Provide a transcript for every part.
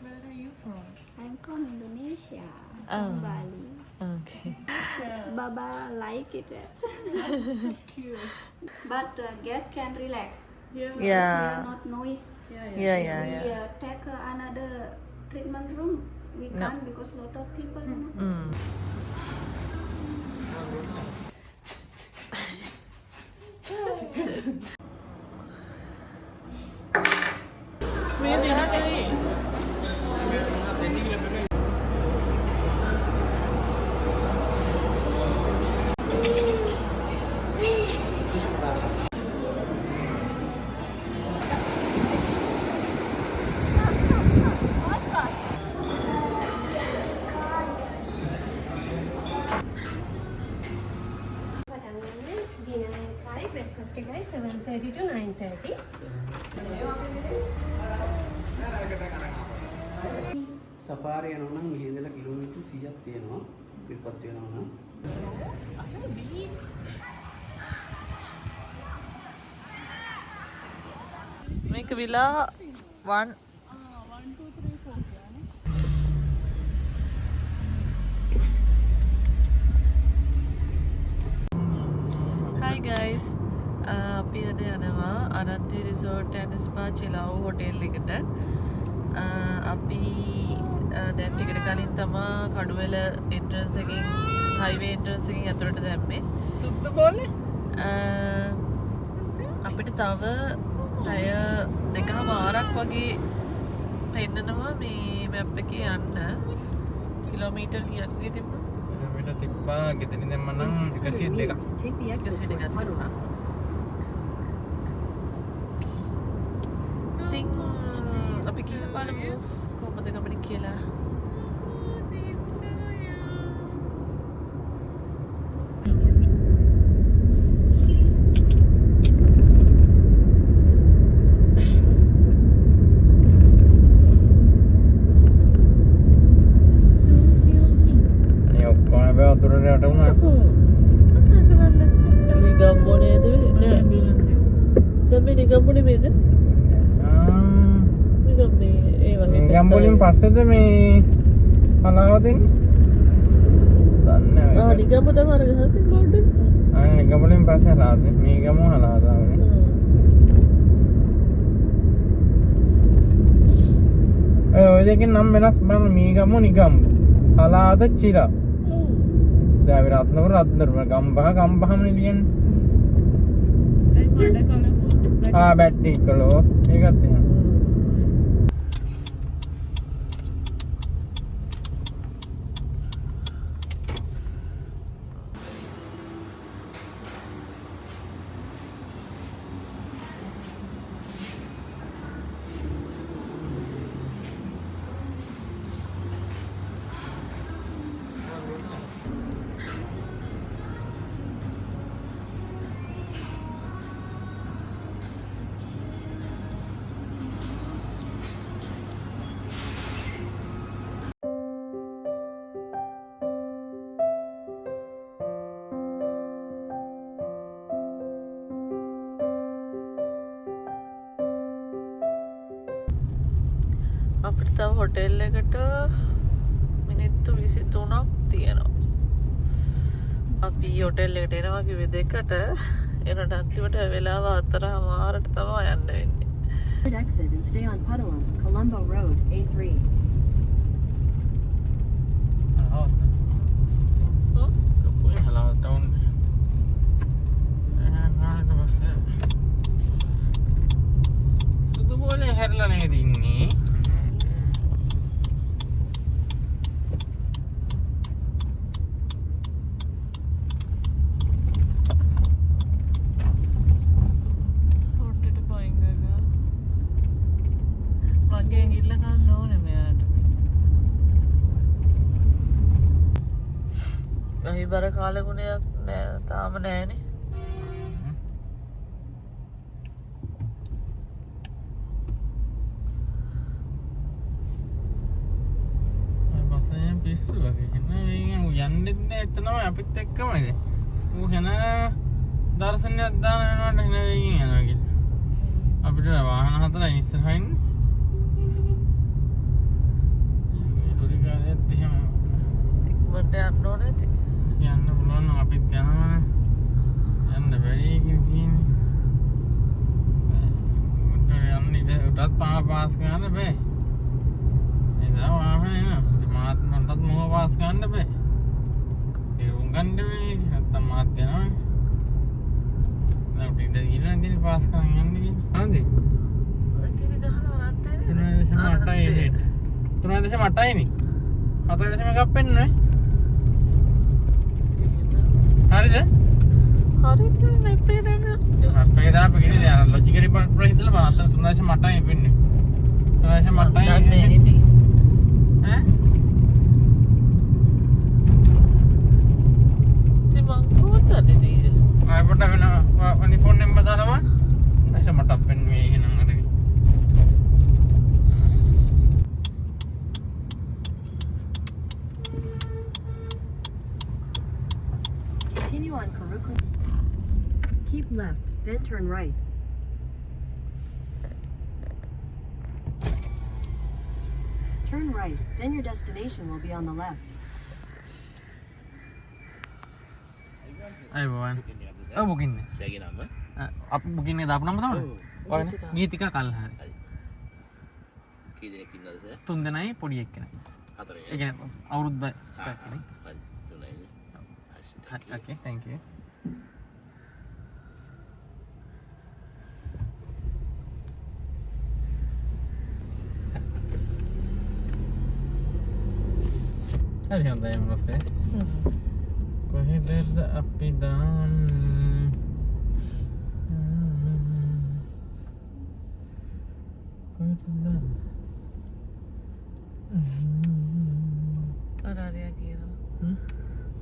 Where are you from? I'm from Indonesia, Oh. from Bali. Okay. Baba like it. Cute. But guests can relax. Yeah. Because Yeah. we are not noise. Yeah, If yeah, we yeah. take another treatment room, we No. can't because lot of people. You know? Mm. Dinner and curry, breakfast guys, 7:30 to 9:30. සපාරය යනවා නම් මෙහි ඉඳලා kilometre 100ක් තියෙනවා පිටපත් වෙනවා නම් මේක විලා 1 Hi guys. අපි අද යනවා අනන්තේ රිසෝට් ඇන්ඩ් ස්පා චිලාව් හොටෙල් එකට. අපි දැන් ටිකට කලින් තමා කඩුවෙල එන්ට්‍රන්ස් එකෙන් හයිවේ එන්ට්‍රන්ස් එකෙන් ඇතුළට දැම්මේ. සුද්ධ බෝලේ. අපිට තව පැය දෙකමාරක් වගේ පෙන්නනවා මේ මැප් එකේ යන්න. කිලෝමීටර් කීයක් වගේ තිබුණා? කිලෝමීටර් තිබ්බා ගෙදරින් දැම්ම නම් 102ක්. 102ක් තිබුණා. ඉතින් අපි කියලා බලමු කොහොමද ගමන කියලා. මේ ඔක්කොම හැබැයි වතුරට වැටුණා. නිගම්බොනේද නෑ දැන් මේ නිගම්බොනේ මේද නිගම්බේ ඒ වගේ නිගම් වලින් පස්සේද මේ පලාව දෙන්නේ? දන්නේ ආ නිගම්බ තමයි අර ගහතින් බෝඩ් එක ආ නිගම් වලින් පස්සේ හලාද මේ ගම හලාදානේ. ඔය දෙකෙන් නම් වෙනස් බලන්න මේ ගම නිගම් හලාද චිලා. දැන් අපි රත්නපුර ගම්බහම ලියන්නේ. බැට්ටි කළෝ ඒකත් එහෙම. අපිට තව හොටෙල් එකට මිනිත්තු 23ක් තියෙනවා. අපි හොටෙල් එකට එනවා කිව්වේ 2ට. එනට අන්තිමට වෙලාව 4:00ට තමයි යන්න වෙන්නේ. Exit and stay on Puttalam, Colombo Road, A3. කොයි හලාව ටවුන් සුදු බෝලේ හැරලා නේද ඉන්නේ? හොටෙට පයින් ගගා මගේ ගිල්ල ගන්න ඕනේ මෙයාට. අහිබර කාලගුණයක් නෑ තාම නෑනේ. පිස්සු වගේ යන්නෙත් නෑ එතනම අපිත් එක්කමද ඌ හෙන දර්ශනයක් දාන වෙනවට හෙන වෙයින් යනවා කියලා අපිට වාහන හතරයි ඉස්සරහින් බෑ. එදා වාහනේ න මාත් මටත් මොහ පාස් ගන්න බෑ. ඒරුම් ගන්න බෑ. නැත්තම් මාත් යනවා. දැන් උඩින්ද ගිහින් ඉතින් පාස් කරන් යන්නේ කියලා. හරිද? ඉතින් ගහලා නැත්තේ. 3.8යි රේට්. 3.8යි නේ. 4.1ක් පෙන්නුනේ. හරිද? හරිද මේ පේනන. අපේ දාපේ කිනේ දැන් ලොජිකලි ප්‍රයිස් ඉතලා බලන්න 3.8යි වෙන්නේ. 3.8යි දන්නේ ඉතින්. ඈ? ඉතින් මං කොහොමද ඉතින්? ආයෙත් වෙන අනි ෆෝන් නම්බර් දානවා. ඇයි මට අපෙන්නේ එහෙනම් අර. Continue on Karuku. Keep left, then turn right. Turn right, then your destination will be on the left. අයබෝවන්. ඔව් බුකින් නේ. සෑගේ නම අපි බුකින් එක දාපු නම තමයි. ඔයනේ ගීතිකා කල්හාරි. කී දෙනෙක් ඉන්නවද සර්? 3 දෙනයි පොඩි එක්කෙනෙක්. 4 ඒ කියන්නේ අවුරුද්ද එකක් නේ. හරි 3යි Okay, thank you. හරි හොඳයි මොනවද? කොහෙද අපි දාන්නේ? කොහෙද දාන්නේ? අර අරයා කියනවා.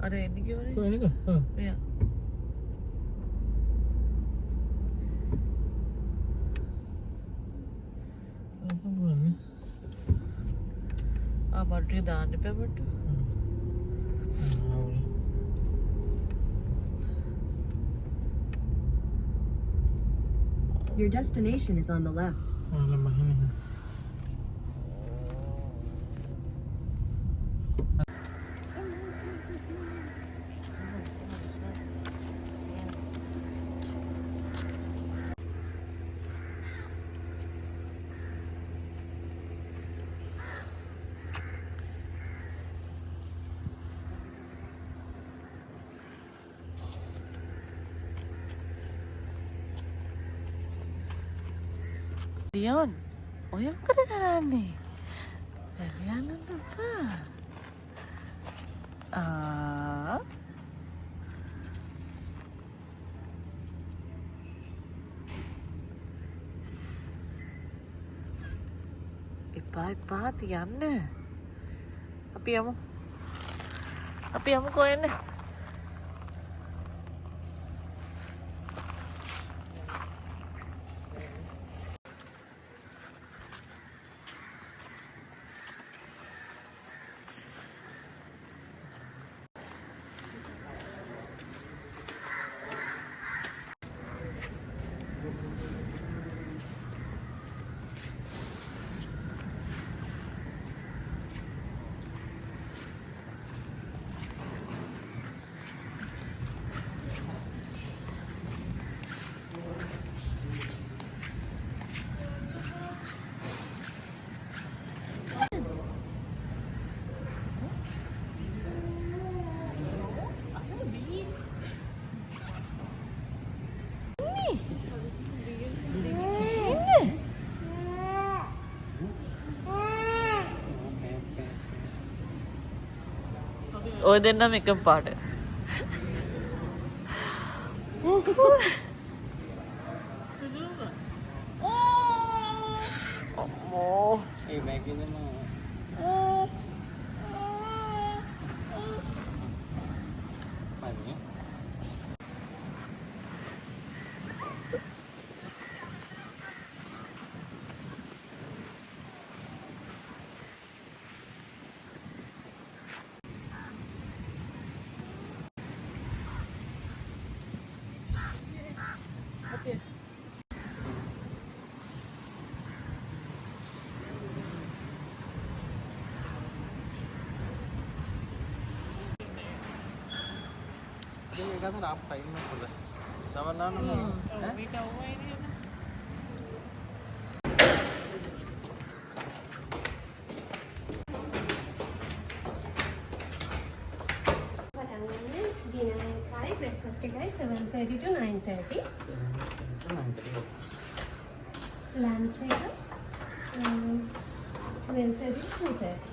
අර එන්නේ කිව්වනේ. කොහෙනක? ඔව්. මෙයා. අපුවන්නේ. බට්ටු දාන්න එපා බට්ටු. Your destination is on the left. Dion, ඔය මොකද කරන්නේ? යන්න එපා. එපා තියන්න. අපි යමු කොහෙන්ද? ඔය දෙන්නම එකම පාට. අම්මෝ ඒ bag එකෙම පන්නේ. Ini kan apa ini sudah. Sama nana. breakfast guys 7:30 to 9:30. Lunch 12:30 to 2:30.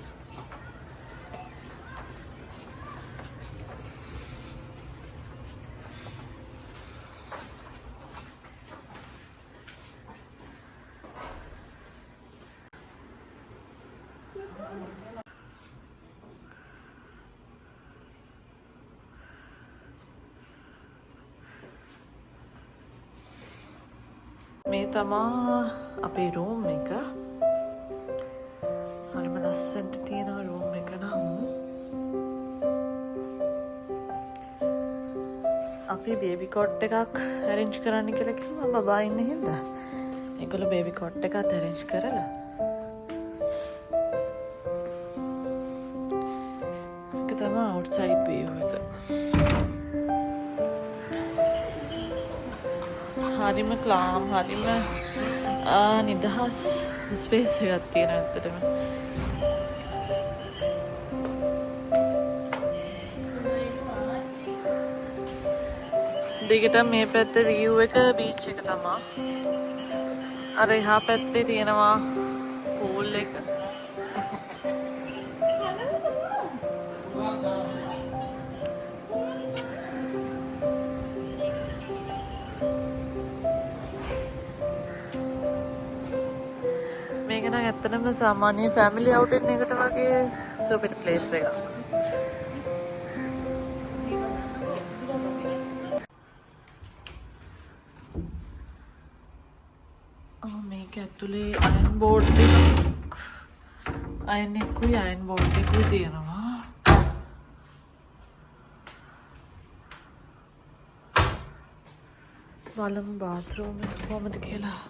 මේ තමා අපේ රූම් එක. හරිම ලස්සනට තියෙනවා රූම් එක නම්. අපි බේබි කොට් එකක් ඇරේන්ජ් කරන්න කියලා කිව්වා බබා ඉන්න හින්දා. ඒගොල්ලෝ බේබි කොට් එකක් ඇරේන්ජ් කරලා. ඒක තමයි අවුට්සයිඩ් view එක. හරිම ක්ලාම් හරිම නිදහස් ස්පේස් එකක් තියෙනවා ඇත්තටම. දිගට මේ පැත්තේ view එක beach එක තමයි. අර එහා පැත්තේ තියෙනවා pool එක. මේක නම් ඇත්තටම සාමාන්‍ය ෆැමිලි අවුටින් එකට වගේ සුපිරි ප්ලේස් එකක්. මේක ඇතුලේ අයන් බෝඩ් එකක් අයන් බෝඩ් එකකුයි තියෙනවා. බලමු බාත්රූම් එක කොහමද කියලා.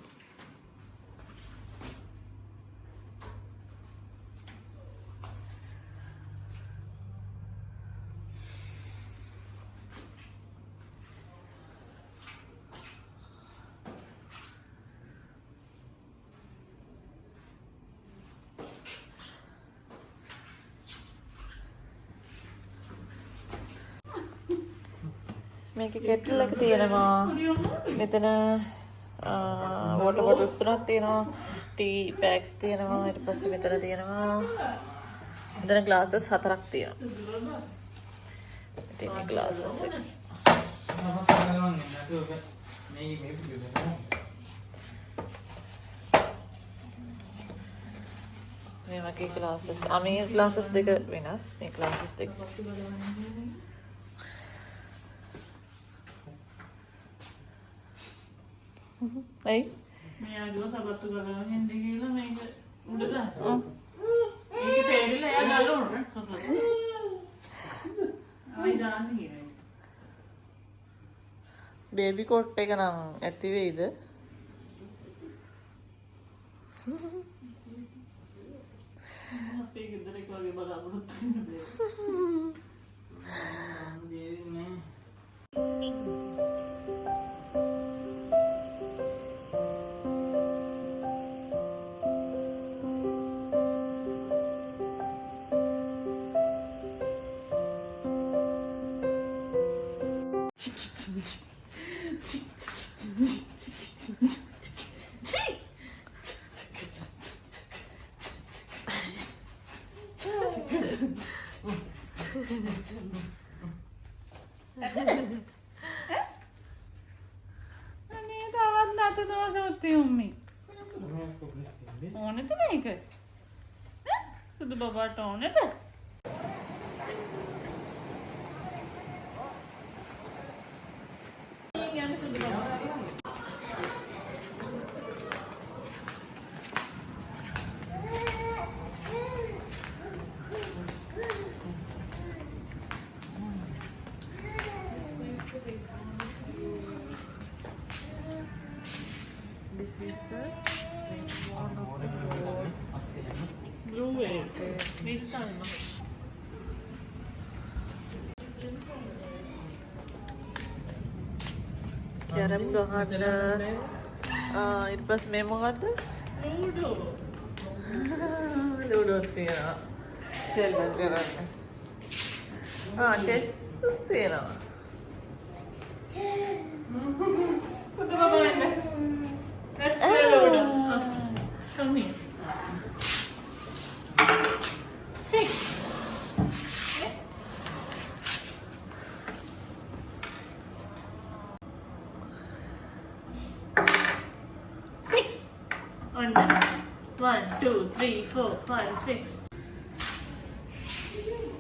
මේක කෙටල් එක තියෙනවා. මෙතන වෝටර් බොටල්ස් තුනක් තියෙනවා. ටී බෑග්ස් තියෙනවා. ඊට පස්සේ මෙතන තියෙනවා. මෙතන ග්ලාසස් 4ක් තියෙනවා. ඉතින් මේ ග්ලාසස් එක. මේ වගේ ග්ලාසස්. මේ ග්ලාසස් දෙක වෙනස්. මේ ග්ලාසස් දෙක. ඇයි මේ ආගම සබත්තු ගලන හෙන්දේ කියලා මේක උඩ දාන්න. මේක තේරිලා එයා ගලවන්න. ආයි දාන්න කියන්නේ. බේබි කොට් එක නම් ඇති වෙයිද? අපේ ගෙදර එක වගේ බලාපොරොත්තු වෙන්න බෑ. අනේ තවත් නැත දවසක් උම්මි. ඕනෙද මේක? සුදු බබාට ඕනෙද? යන්න සුදු බබා. This is one of the Blue wave. This time. Carrom ගහන්න ඊට පස්සේ මේ මොකද්ද? ලූඩෝ තියෙනවා. සෙල්ලම් කරන්න. චෙස් තියෙනවා. Sudha Baba in there. Let's play Ludo. Come here. 6. On 1, 2, 3, 4, 5, 6.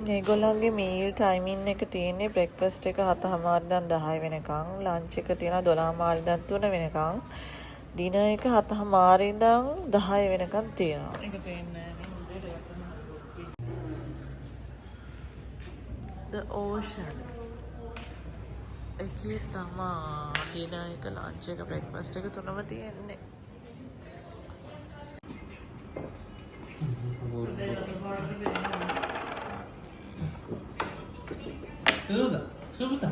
මේගොල්ලන්ගේ meal timing එක තියෙන්නේ බ්‍රෙක්ෆාස්ට් එක 7:00 ඉඳන් 10 වෙනකන්, ලන්ච් එක තියෙනවා 12:00 ඉඳන් 3 වෙනකන්, ඩිනර් එක 7:00 ඉඳන් 10 වෙනකන් තියෙනවා. ඒක පේන්නේ නැහැ නේ උදේට. The Ocean එකේ තමා ඩිනර් එක, ලන්ච් එක, බ්‍රෙක්ෆාස්ට් එක තුනම තියෙන්නේ. Subuta.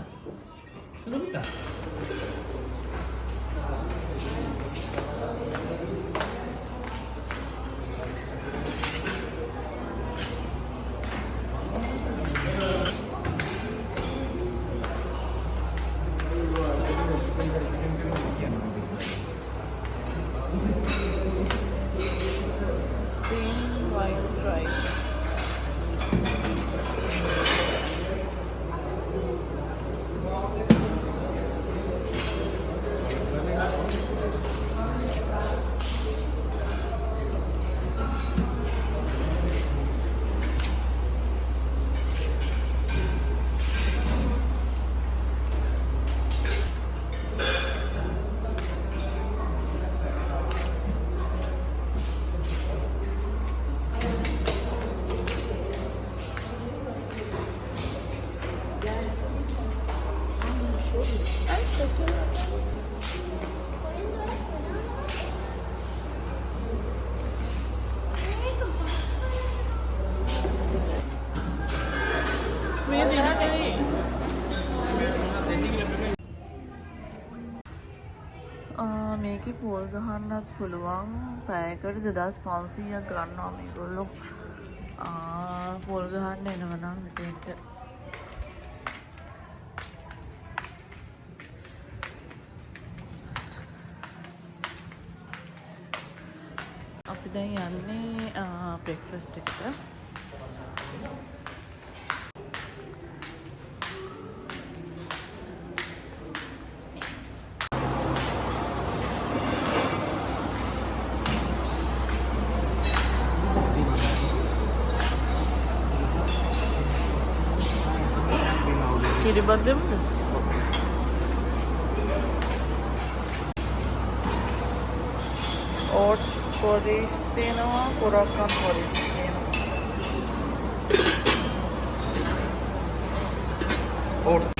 Steamed wild rice. මේ දෙනකේ මේකේ පොල් ගහන්නත් පුළුවන්. පැයකට 2500ක් ගන්නවා මේගොල්ලෝ. පොල් ගහන්න එනවා නම් මෙතෙන්ට. අපි දැන් යන්නේ බ්‍රෙක්ෆාස්ට් එකට. කිරිබද්දෙමද? ඕට්ස් පොරිස් තියෙනවා, කුරක්කන් පොරිස් තියෙනවා. Oats.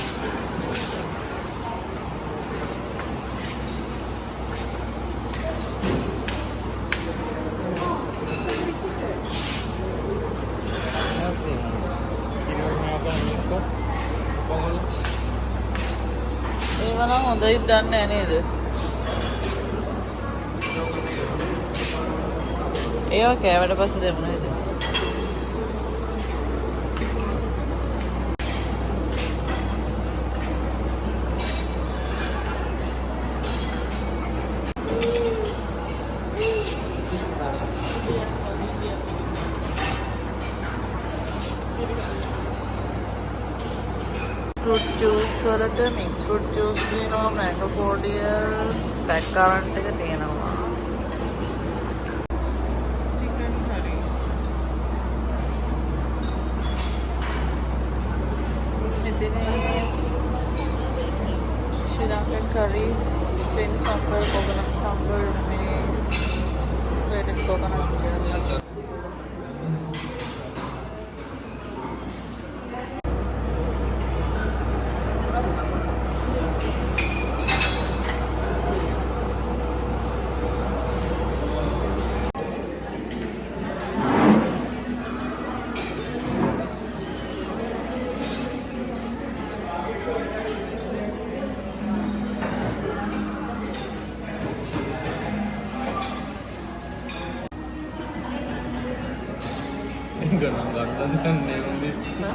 ඒවා නම් හොඳයි දන්නේ නැහැ නේද? ඒවා කෑවට පස්සේ දෙමු නේද? ෆෘට් ජූස් වලට මික්ස් ෆෘට් ජූස් තියෙනවා, මැංගෝ කෝඩියල්, බ්ලැක් කරන්ට් එක තියෙනවා. chicken curry. මෙතන ශ්‍රී Lankan curries, sweet sambar, coconut sambar, maize, grated coconut milk. ගණන් ගන්න දන්නේ නැහැ.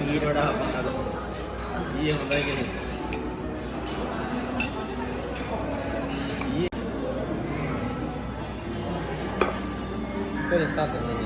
ඊට වඩා අද ඊයේ හොඳයි කෙනෙක්. කොහෙද තාත්තනේ?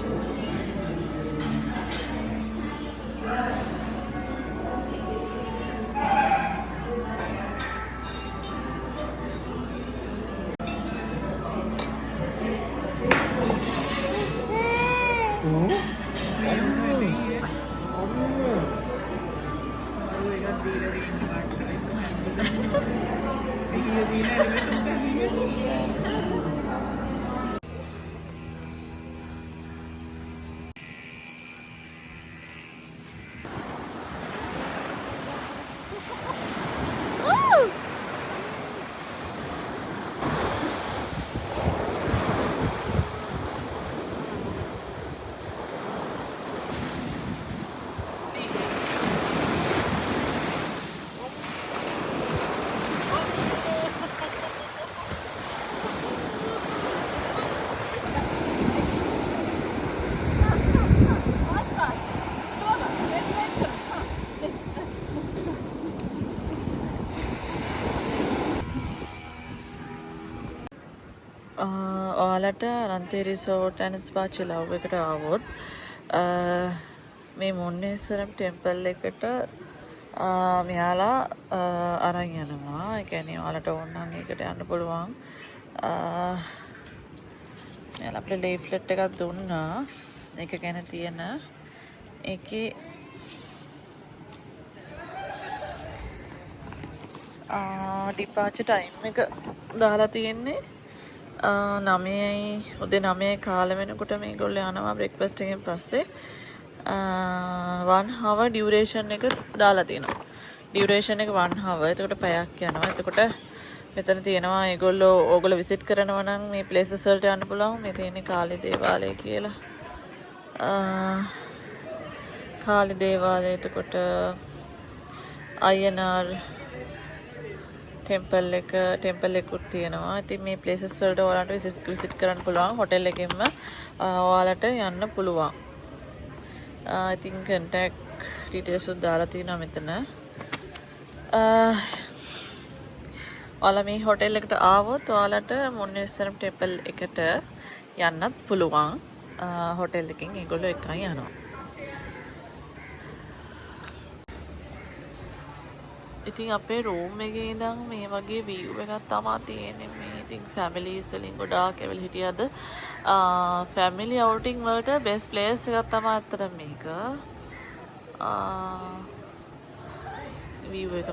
ඔයාලට අනන්තේ රිසෝට් ඇන්ඩ් ස්පා චිලව් එකට ආවොත් මේ මුන්නේශ්වරම් ටෙම්පල් එකට මෙයාලා අරන් යනවා. ඒ කියන්නේ ඔයාලට ඕන නම් ඒකට යන්න පුළුවන්. මෙයාලා අපිට ලීෆ්ලට් එකක් දුන්නා. ඒක ගැන තියෙන ඒකේ ඩිපාචර් ටයිම් එක දාලා තියෙන්නේ 9යි උදේ 9යි කාලෙ වෙනකොට මේගොල්ලෝ යනවා බ්‍රෙක්ෆාස්ට් එකෙන් පස්සේ 1 hour duration එක දාලා තියෙනවා. duration එක 1 hour. එතකොට පැයක් යනවා. එතකොට මෙතන තියෙනවා ඕගොල්ලෝ විසිට් කරනවා නම් මේ places වලට යන්න පුළුවන්. මේ තියෙන්නේ කාලි දේවාලය කියලා. කාලි දේවාලය එතකොට අයනාර් ටෙම්පල් එකකුත් තියෙනවා. ඉතින් මේ ප්ලේසස් වලට ඔයාලට විසිට් කරන්න පුළුවන්. හොටෙල් එකෙන්ම ඔයාලට යන්න පුළුවන්. ඉතින් contact details උත් දාලා තියෙනවා මෙතන. ඔයාලා මේ හොටෙල් එකට ආවොත් ඔයාලට මුන්නේශ්වරම් ටෙම්පල් එකට යන්නත් පුළුවන්. හොටෙල් එකකින් ඒගොල්ලෝ එකයි යනවා. ඉතින් අපේ රූම් එකේ ඉඳන් මේ වගේ view එකක් තමයි තියෙන්නේ. මේ ඉතින් families වලින් ගොඩාක් ඇවිල්ලා හිටියද family outing වලට best place එකක් තමයි අත්තට මේක. view එක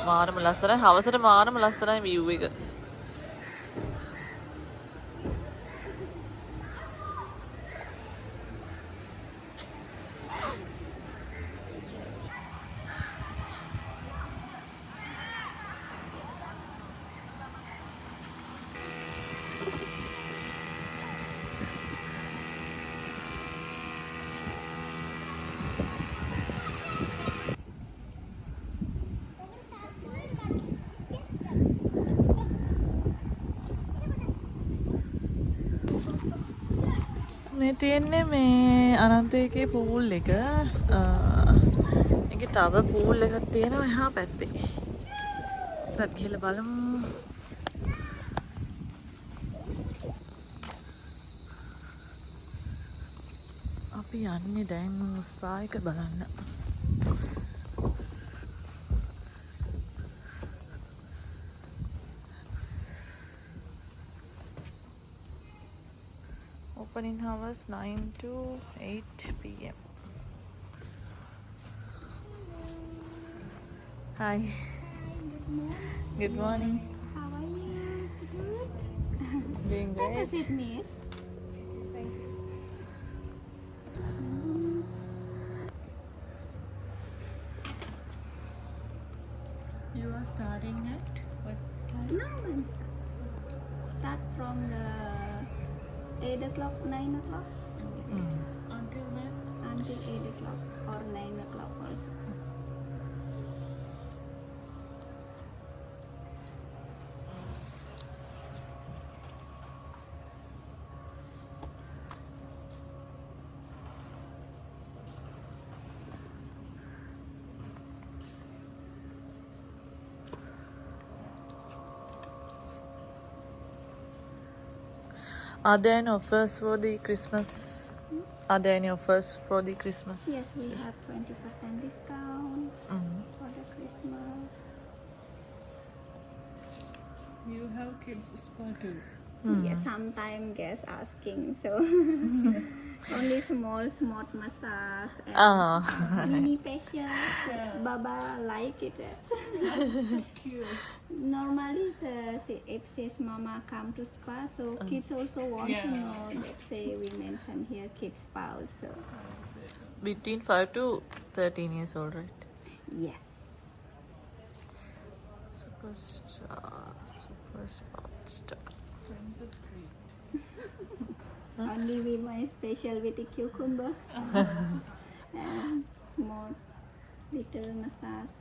මාරම ලස්සනයි. හවසට මාරම ලස්සනයි view එක. මේ තියෙන්නේ මේ අනන්තයේ පූල් එක. ඒකේ තව පූල් එකක් තියෙනවා එහා පැත්තේ. ඒකත් ගිහලා බලමු. අපි යන්නේ දැන් ස්පා එක බලන්න. Opening hours 9 to 8 p.m. Hi. Good morning. How are you? Good. Doing What great. does it mean? You are starting at what time? No, I'm start from the 8 o'clock, 9 o'clock Until when? until 8 o'clock or 9 o'clock also. Are there any offers for the Christmas? Are there any offers for the Christmas? Yes, we have 20% discount for the Christmas. You have kids spa too. Yes, sometimes guests asking, so only small massage and mini facial. Baba like it. Cute. Normally, if says mama come to spa, so kids also want to Yeah. know. Let's say we mention here kids spa also. Between 5 to 13 years old, right? Yes. Super Sport Star. Only we my special with the cucumber and small little massage.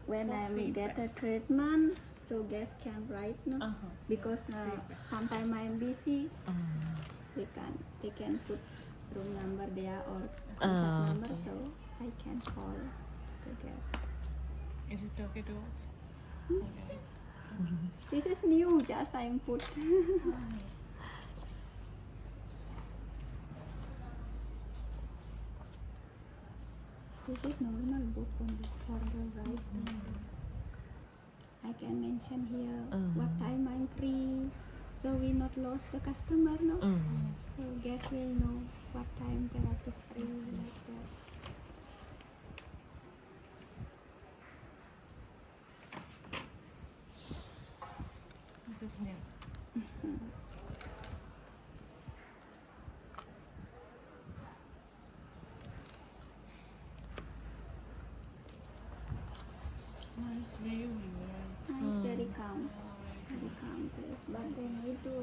When I get a treatment, so guests can write no, because sometimes I'm busy. They can put room number there or contact number, so I can call the guest. Is it okay to watch? This is new, just I'm put. This is normal book only for the right time. I can mention here what time I'm free, so we not lost the customer, no? So guests will know what time therapy is free, like that. This is new. Nice view here. It's very calm place, but they need to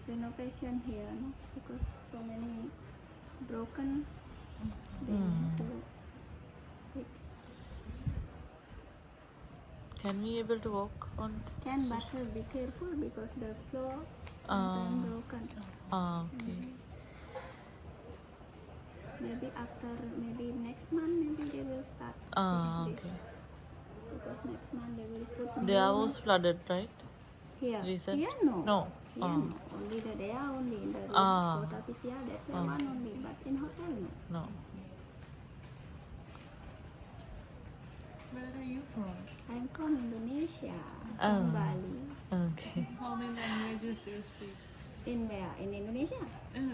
renovation here, no? Because so many broken. They need to fix. Can we able to walk on? Can but be careful because the floor sometimes broken. Okay. Maybe after next month maybe they will start fix this. Okay. Because next month they will put There new was flooded, right? here. recent? Here no. No. Here no. Only the there only in the Ah. Kota Pitia, that's the one only. But in hotel no. No. Where are you from? I'm from Indonesia, from Bali. Okay. How many languages do you speak? In where? In Indonesia?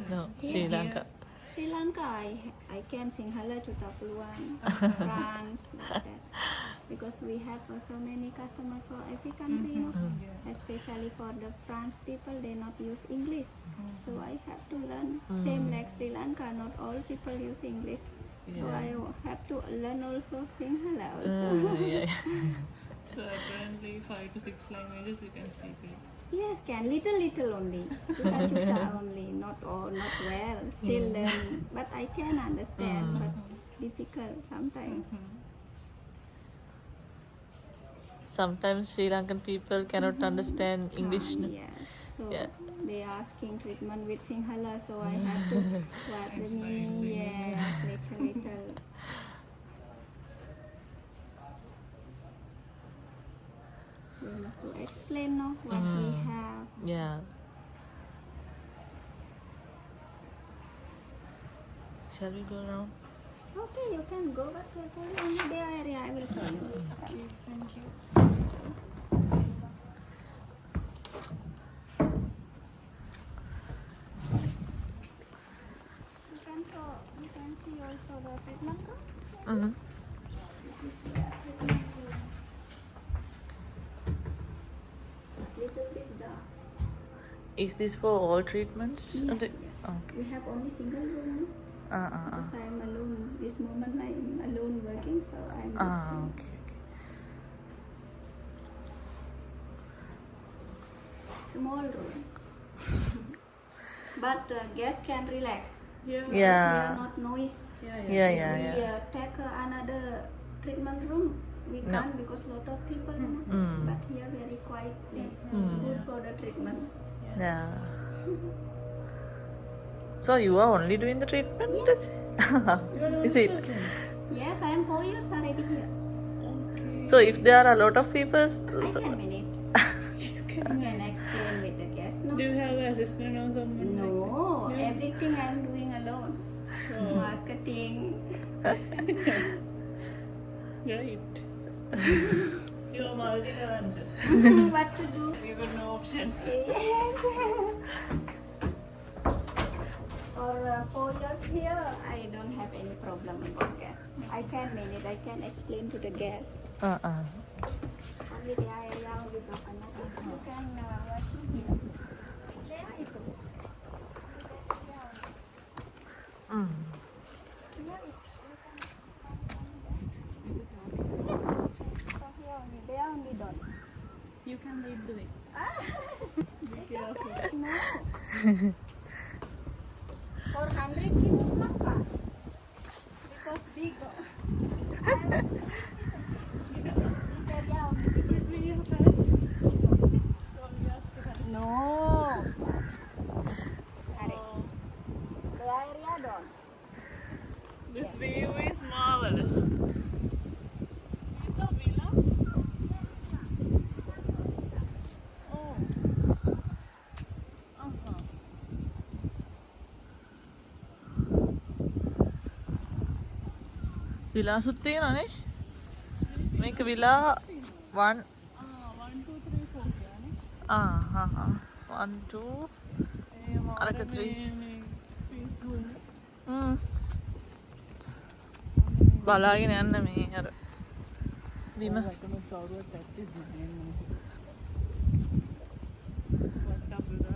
No. Sri Lanka. Sri Lanka, I can Sinhala, Cutapuluan, France, like that. Because we have so many customers for every country, no? Especially for the France people, they not use English. So I have to learn. Same like Sri Lanka, not all people use English. So I have to learn also Sinhala also. Yeah. So apparently 5 to 6 languages you can speak it. Yes, can little only, chuta only, not all, not well. Still learn, but I can understand, but difficult sometimes. Sometimes Sri Lankan people cannot understand English. no? Yes, so Yeah. they asking treatment with Sinhala, so I have to what the meaning. Yes, little. We must to explain no what we have. Yeah. Shall we go around? Okay, you can go, but only their area I will show you. Thank you. You can see also the treatment room. Mm-hmm. Little bit dark. Is this for all treatments? Yes, Okay. yes. Okay. We have only single room, no? Because I am alone. This moment I am alone working, so I am. Okay. Small room. but guests can relax. Yeah. Here Yeah. not noise. Yeah, If yeah, we yeah. take another treatment room, we can't because lot of people. You know? But here very quiet place, good for the treatment. Yeah. So you are only doing the treatment? Is it? Yes, I am 4 years already here. So if there are a lot of people, I so, can manage. You can explain with the guests. No, Do you have an assistant or someone? no, everything I am doing alone. Marketing. Right. You are multi-talented. What to do? You got no options. Yes. For 4 years here, I don't have any problem about guests. I can manage. I can explain to the guests. Only the area only broken. You can work here. There is a- So here only, there only done. You can lead the way. Be careful. No. 400 kilo maka. Because big. This area only. No. The area done. This view is marvelous. These are villas. Oh. විලාසුත් තියෙනනේ. මේක විලා 1 1, 2, 3, 4 කියන්නේ. 1 2 අරක 3 peaceful. බලාගෙන යන්න මේ අර බිම Welcome to Saurus practice design. What up with that?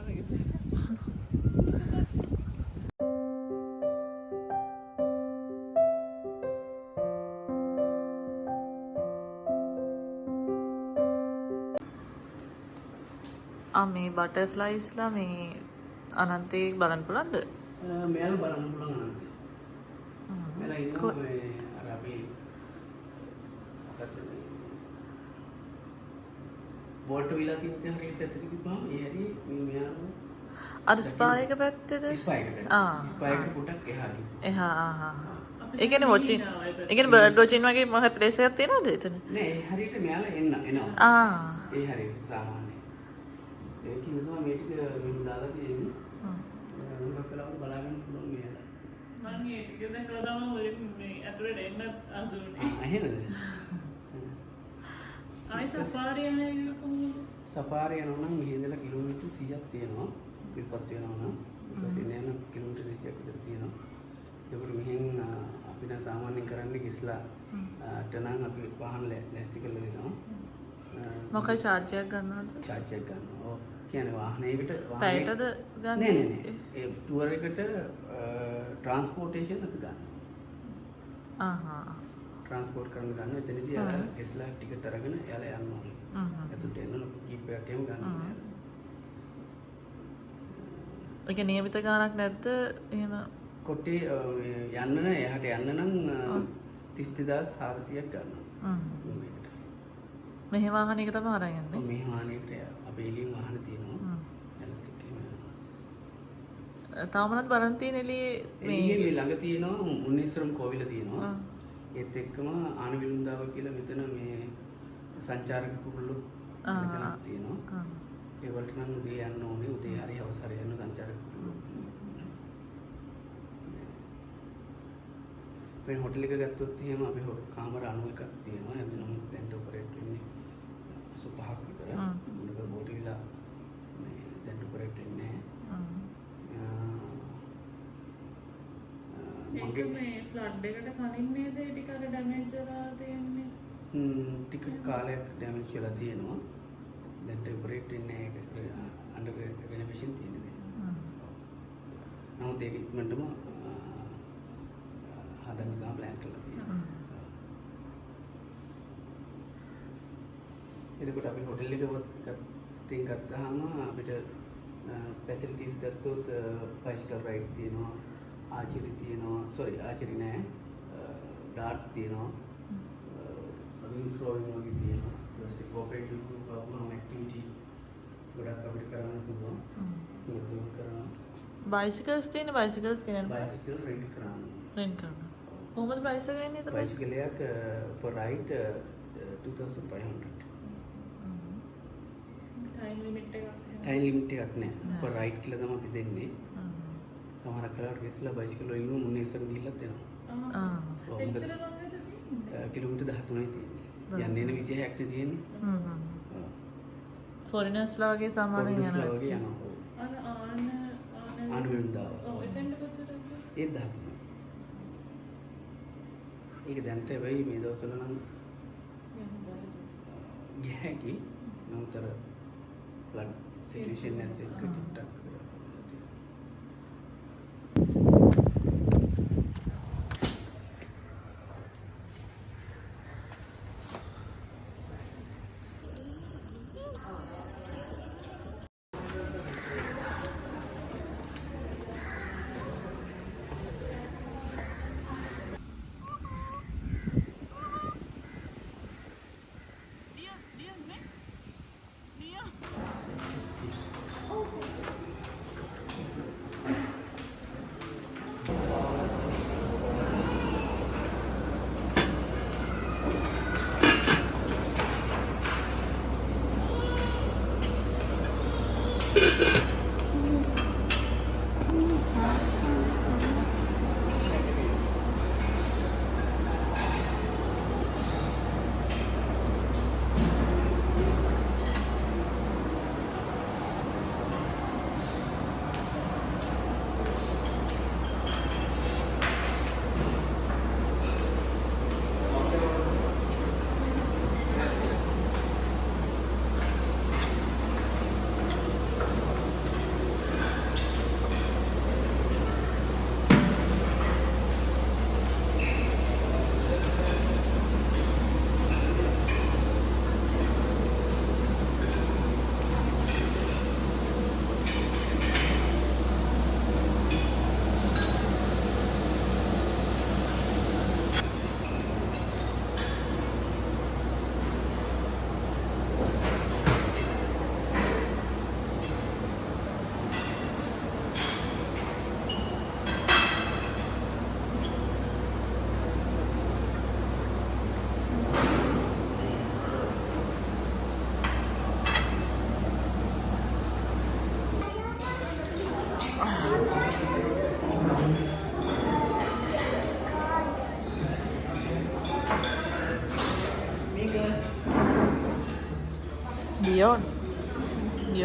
මේ බටර්ෆ්ලයිස්ලා මේ අනන්තේ බලන්න පුළුවන්ද? මෙයාලා බලන්න පුළුවන් අනන්තේ. මෙයාලා ඉන්නවා මේ අර අපි බෝල්ට් විලා තියෙන හරියට පැත්තට ගිහම ඒ හරිය මෙයාලා අර ස්පා එක පැත්තේද? ස්පයිකට. ස්පයිකට පොඩක් එහා ගිහින්. එහා ඒ කියන්නේ වොචින්. ඒ කියන්නේ බර්ඩ් වොචින් වගේ මොකක් ප්ලේස් එකක් තියෙනවද එතන? නෑ ඒ හරියට මෙයාලා එනවා. ඒ හරියට සාමාන්‍ය. ඒක ඉන්නවා මේ ටික මෙහෙම දාලා තියෙන්නේ. මොකක් කළාද බලාගෙන පුළුවන් මෙයාලා. මම මේ ටික දැන් කළා තමයි මේ ඇතුලේ එන්න අසුනේ. එහෙමද? ආයි සෆාරි යන්නේ කොහොමද? සෆාරි යනවා නම් මෙහි ඉඳලා කිලෝමීටර් 100ක් තියෙනවා. පිටපත් වෙනවා නම් ඊට පස්සේ යන කිලෝමීටර් 200ක් විතර තියෙනවා. ඒකට මෙහෙන් අපි දැන් සාමාන්‍යයෙන් කරන්නේ කිස්ලා ටනන් අපි පහන් ලෑස්ති කරලා දෙනවා. මොකද චාර්ජ් එකක් ගන්නවද? චාර්ජ් එකක් ගන්නවා. ඔව්. කියන්නේ වාහනයකට පැයටද ගන්න? නෑ. ඒ ටුවර් එකට ට්‍රාන්ස්පෝර්ටේෂන් අපි ගන්නවා. ට්‍රාන්ස්පෝර්ට් කරන්න ගන්න. එතනදී අර කිස්ලා ටිකට් අරගෙන එයාලා යන්න ඕනේ. එතකොට එන්න ජීප් එකක් එහෙම ගන්නවා. ඒක නියමිත ගාණක් නැද්ද? එහෙම කොටේ යන්න නම් එහාට යන්න නම් 32400ක් ගන්නවා. මෙහෙ වාහනයක තමයි අරන් යන්නේ. මේ වාහනේට අපේ එළියෙන් වාහන තියෙනවා. තාමනත් බලන් තියෙන එළියේ මේ ළඟ තියෙනවා මුන්නේශ්වරම් කෝවිල තියෙනවා. ඒත් එක්කම ආනවිලුන්දාව කියලා මෙතන මේ සංචාරක කුරුල්ලෝ මෙතනක් තියෙනවා. ඒ වලට නම් උදේ යන්න ඕනේ. උදේ හරි හවස හරි යන සංචාරක කුරුල්ලෝ. මේ හොටල් එක ගත්තොත් එහෙම අපි කාමර 91ක් තියෙනවා. එතන නම් දැන් ඔපරේට් වෙන්නේ 85ක් විතර. මොනක බෝටි විලා මේ දැන් ඔපරේට් වෙන්නේ ඒක මේ ෆ්ලඩ් එකට කලින් නේද ඒ ටික අර ඩැමේජ් වෙලා තියෙන්නේ? ටික කාලයක් ඩැමේජ් වෙලා තියෙනවා. දැන් ඔපරේට් වෙන්නේ ඒක අnder රෙනොවේෂන් තියෙනවා. නමුත් ඒක ඉක්මනටම හදන්න ගාම ප්ලෑන් කරලා තියෙනවා. එතකොට අපි හොටල් එක ගත්තාම අපිට පැය ෆැසිලිටිස් ගත්තොත් බයිසිකල් රයිඩ් තියෙනවා, ආචරි තියෙනවා, ආචරි නෑ, ඩාට් තියෙනවා, රින් ත්‍රෝවින් වගේ තියෙනවා. ඊට පස්සේ කෝපරේටිව් ගෲප් ආවම ඇක්ටිවිටි ගොඩක් අපිට කරන්න පුළුවන්. ඒක කරනවා. බයිසිකල්ස් තියෙන බයිසිකල්ස් තියෙනවා. බයිසිකල් රෙන්ට් කරන්න. රෙන්ට් කරනවා. කොහොමද බයිසිකල් වෙන්නේ එතකොට? බයිසිකලයක් for ride 2500. ටයිම් ලිමිට් එකක් ටයිම් ලිමිට් එකක් නෑ. for ride කියලා තමයි අපි දෙන්නේ. සමහර කාලවලට ඉස්සලා බයිසිකල් වලින් මුන්නේසම් ගිහිල්ලා දෙනවා. එච්චර ගන්නද තියෙන්නේ? කිලෝමීටර් 13යි තියෙන්නේ. යන්නේ එන 26ක් නේ තියෙන්නේ. ෆොරිනර්ස්ලා වගේ සාමාන්‍යයෙන් යනවා. වගේ යනවා. අර ආන වෙනදාව. ඔව් එතෙන්ද කොච්චරද? ඒ 13යි. ඒක දැන්ට වෙයි මේ දවස්වල නම් ගියහැකි නමුතර ෆ්ලඩ් සිටුේෂන් එකත් එක්ක චුට්ටක්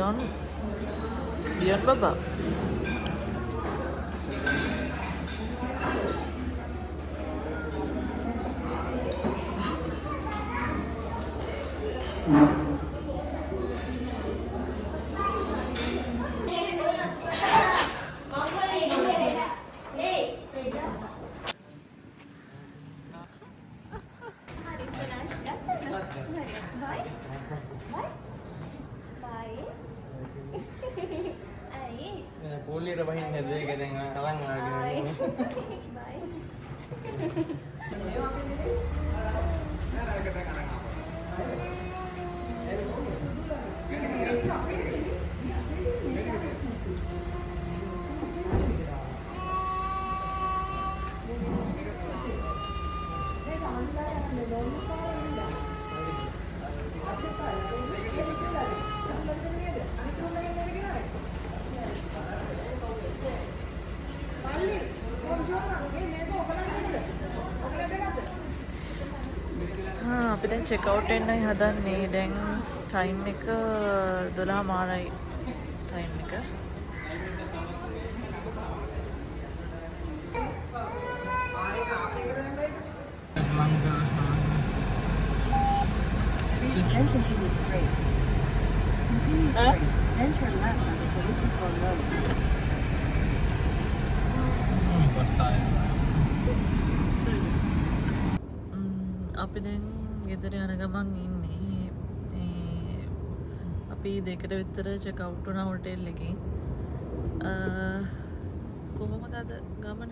Dion baba. පොලියට බහින්න හැදුවේ ඒක දැන් අරන් ආගෙන අපි දැන් චෙක් අවුට් වෙන්නයි හදන්නේ. දැන් ටයිම් එක 12 මාරයි ටයිම් එක. Then continue straight. Continue straight. Then turn left onto Kaluku Road. අපි දැන් ගෙදර යන ගමන් ඉන්නේ. අපි 2ට විතර චෙක් අවුට් වුණා හෝටල් එකෙන්. කොහොමද අද ගමන?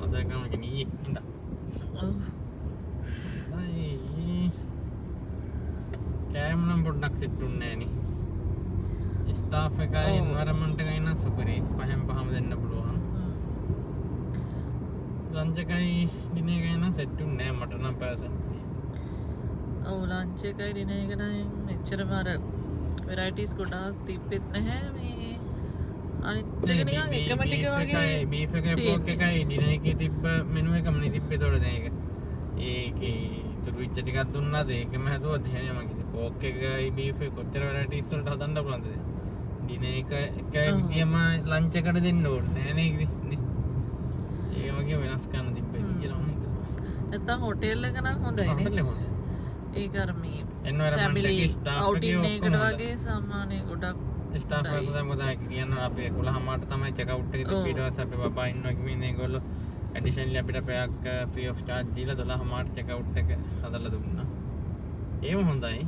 අද ගමන ගෙනී ඉඳ. ඔව්. අයි කෑම නම් පොඩ්ඩක් සෙට් උන්නේ නෑනේ. ස්ටාෆ් එකයි එන්වයරන්මන්ට් එකයි නම් සුපරි. පහෙන් පහම දෙන්න පුළුවන්. ලන්ච් එකයි ඩිනර් එකයි නම් සෙට් උන්නේ නෑ මට නම් පර්සනලි. ඔව් ලන්ච් එකයි ඩිනර් එක නම් මෙච්චරම අර වෙරයිටිස් ගොඩාක් තිබ්බෙත් නැහැ මේ අනිත් එක නිකන් එකම ටික වගේ බීෆ් එකයි පෝක් එකයි ඩිනර් එකේ තිබ්බ මෙනු එකම නේ තිබ්බේ ඒතකොට දැන් ඒක ඒකේ ඉතුරු වෙච්ච ටිකක් දුන්නාද ඒකම හැදුවද එහෙම මම කිව්වේ පෝක් එකයි බීෆ් එක කොච්චර වෙරයිටිස් වලට හදන්න පුළුවන්ද ඩිනර් එක එකයි විදියම ලන්ච් එකට දෙන්න ඕනේ නෑ නේ නේ ඒ වගේ වෙනස් කරන්න තිබ්බේ කියලා මම හිතුවා නැත්තම් හොටෙල් එක නම් හොඳයි නේ හොටෙල් එක හොඳයි ඒක අර මේ එන්වයරන්මන්ට් එකේ ස්ටාෆ් අවුටින් එකකට වගේ සාමාන්‍ය ගොඩක් ස්ටාෆ් එක තමයි මොකද කියනවා අපි 11 මාට තමයි චෙක් අවුට් එක තිබ්බ ඊට පස්සේ අපේ බබා ඉන්නවා කිව්වේ මේගොල්ලෝ ඇඩිෂනලි අපිට පැයක් ෆ්‍රී ඔෆ් චාර්ජ් දීලා 12 මාට චෙක් අවුට් එක හදලා දුන්නා. ඒව හොඳයි.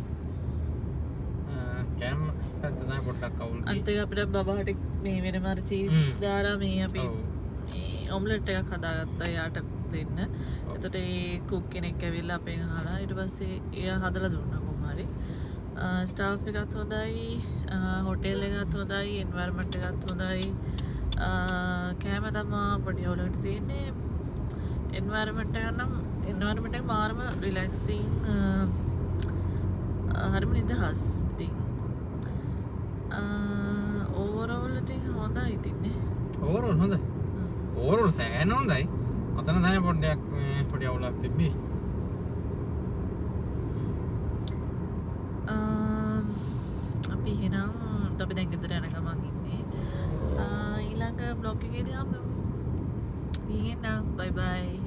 කැම් පැත්ත තමයි පොඩ්ඩක් අවුල් ගියේ. අන්තික අපිට බබාට මේ වෙනම අර චීස් දාලා මේ අපි මේ ඔම්ලට් එකක් හදාගත්තා එයාට දෙන්න. එතකොට ඒ කුක් කෙනෙක් ඇවිල්ලා අපෙන් අහලා ඊට පස්සේ එයා හදලා දුන්නා කොහොම හරි. ස්ටාෆ් එකත් හොඳයි, හොටෙල් එකත් හොඳයි, එන්වයරන්මන්ට් එකත් හොඳයි. කෑම තමයි පොඩි ඔලකට තියෙන්නේ. එන්වයරන්මන්ට් එක මාරම රිලැක්සිං හරිම නිදහස්. ඉතින් ඕවරෝල් ඉතින් හොඳයි ඉතින් නේ. ඕවරෝල් හොඳයි. ඕවරෝල් සෑහෙන හොඳයි. අතන තමයි පොඩ්ඩක් පොඩි අවුලක් තිබ්බේ. අපි එහෙනම් අපි දැන් ගෙදර යන ගමන් ඉන්නේ. ඊළඟ බ්ලොග් එකේදී හම්බෙමු. ඉතින් බයි බයි.